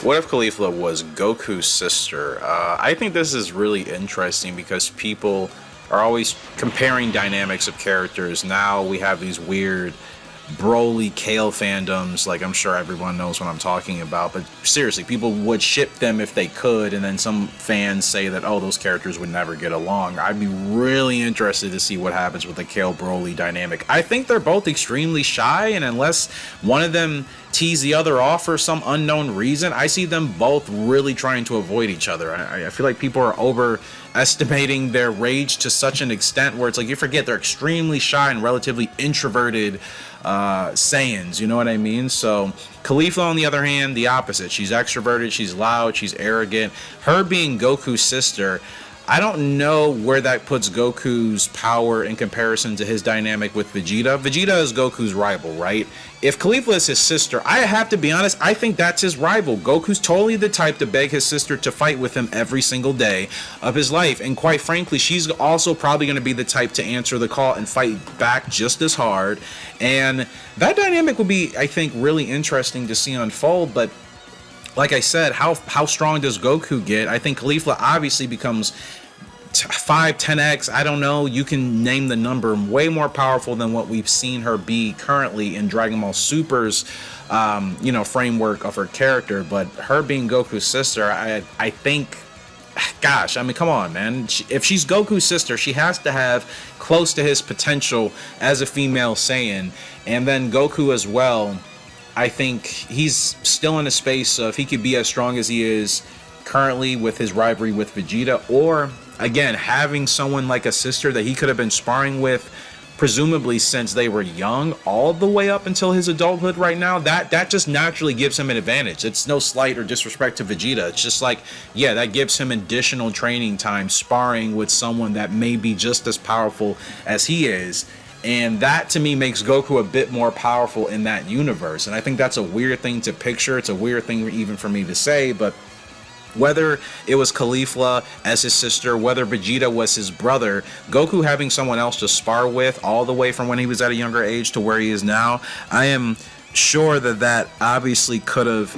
What if Caulifla was Goku's sister? I think this is really interesting because people are always comparing dynamics of characters. Now we have these weird Broly Kale fandoms, like I'm sure everyone knows what I'm talking about, but seriously, people would ship them if they could, and then some fans say that, oh, those characters would never get along. I'd be really interested to see what happens with the Kale Broly dynamic. I think they're both extremely shy, and unless one of them tease the other off for some unknown reason, I see them both really trying to avoid each other. I feel like people are overestimating their rage to such an extent where it's like you forget they're extremely shy and relatively introverted Saiyans, you know what I mean? So Caulifla, on the other hand, the opposite. She's extroverted, she's loud, she's arrogant. Her being Goku's sister, I don't know where that puts Goku's power in comparison to his dynamic with Vegeta. Vegeta is Goku's rival, right? If Caulifla is his sister, I have to be honest, I think that's his rival. Goku's totally the type to beg his sister to fight with him every single day of his life. And quite frankly, she's also probably going to be the type to answer the call and fight back just as hard. And that dynamic will be, I think, really interesting to see unfold. But like I said, how strong does Goku get? I think Caulifla obviously becomes 5, 10x, I don't know, you can name the number, way more powerful than what we've seen her be currently in Dragon Ball Super's framework of her character. But her being Goku's sister, I think, gosh, I mean, come on, man. If she's Goku's sister, she has to have close to his potential as a female Saiyan. And then Goku as well, I think he's still in a space of he could be as strong as he is currently with his rivalry with Vegeta, or again, having someone like a sister that he could have been sparring with presumably since they were young all the way up until his adulthood right now, that just naturally gives him an advantage. It's no slight or disrespect to Vegeta. It's just like, yeah, that gives him additional training time sparring with someone that may be just as powerful as he is. And that to me makes Goku a bit more powerful in that universe. And I think that's a weird thing to picture. It's a weird thing even for me to say, but whether it was Caulifla as his sister, whether Vegeta was his brother, Goku having someone else to spar with all the way from when he was at a younger age to where he is now, I am sure that obviously could have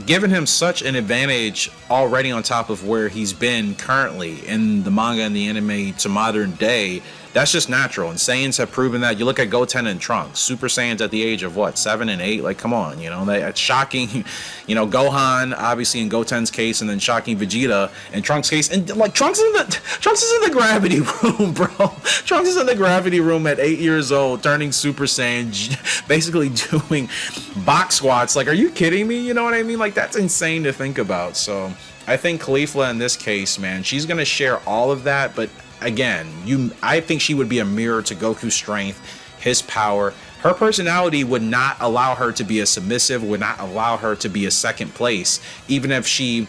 given him such an advantage already on top of where he's been currently in the manga and the anime to modern day. That's just natural, and Saiyans have proven that. You look at Goten and Trunks, Super Saiyans at the age of what, 7 and 8? Like, come on, you know, that's shocking. You know, Gohan, obviously in Goten's case, and then shocking Vegeta in Trunks' case, and like Trunks is in the gravity room, bro. Trunks is in the gravity room at 8 years old, turning Super Saiyan, basically doing box squats. Like, are you kidding me? You know what I mean? Like, that's insane to think about. So I think Caulifla in this case, man, she's gonna share all of that, but again, I think she would be a mirror to Goku's strength, his power. Her personality would not allow her to be a submissive, would not allow her to be a second place. Even if she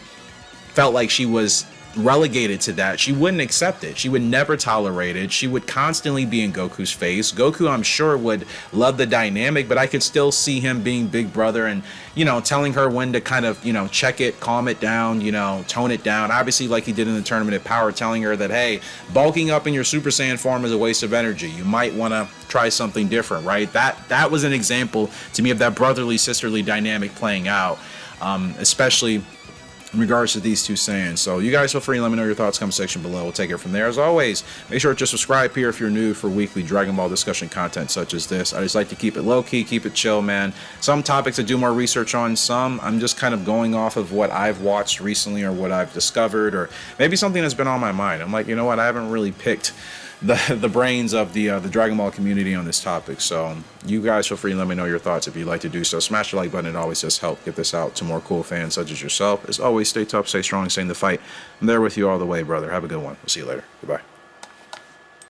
felt like she was relegated to that, she wouldn't accept it. She would never tolerate it. She would constantly be in Goku's face. Goku, I'm sure, would love the dynamic, but I could still see him being big brother and, you know, telling her when to kind of, you know, check it, calm it down, you know, tone it down. Obviously, like he did in the Tournament of Power, telling her that, hey, bulking up in your Super Saiyan form is a waste of energy. You might want to try something different, right? That was an example to me of that brotherly, sisterly dynamic playing out, especially in regards to these two Saiyans. So you guys feel free to let me know your thoughts in the comment section below. We'll take it from there. As always, make sure to subscribe here if you're new for weekly Dragon Ball discussion content such as this. I just like to keep it low-key, keep it chill, man. Some topics I do more research on, some I'm just kind of going off of what I've watched recently or what I've discovered, or maybe something that's been on my mind. I'm like, you know what, I haven't really picked the brains of the Dragon Ball community on this topic. So you guys feel free to let me know your thoughts if you'd like to do so. Smash the like button. It always does help get this out to more cool fans such as yourself. As always, stay tough, stay strong, stay in the fight. I'm there with you all the way, brother. Have a good one. We'll see you later. Goodbye.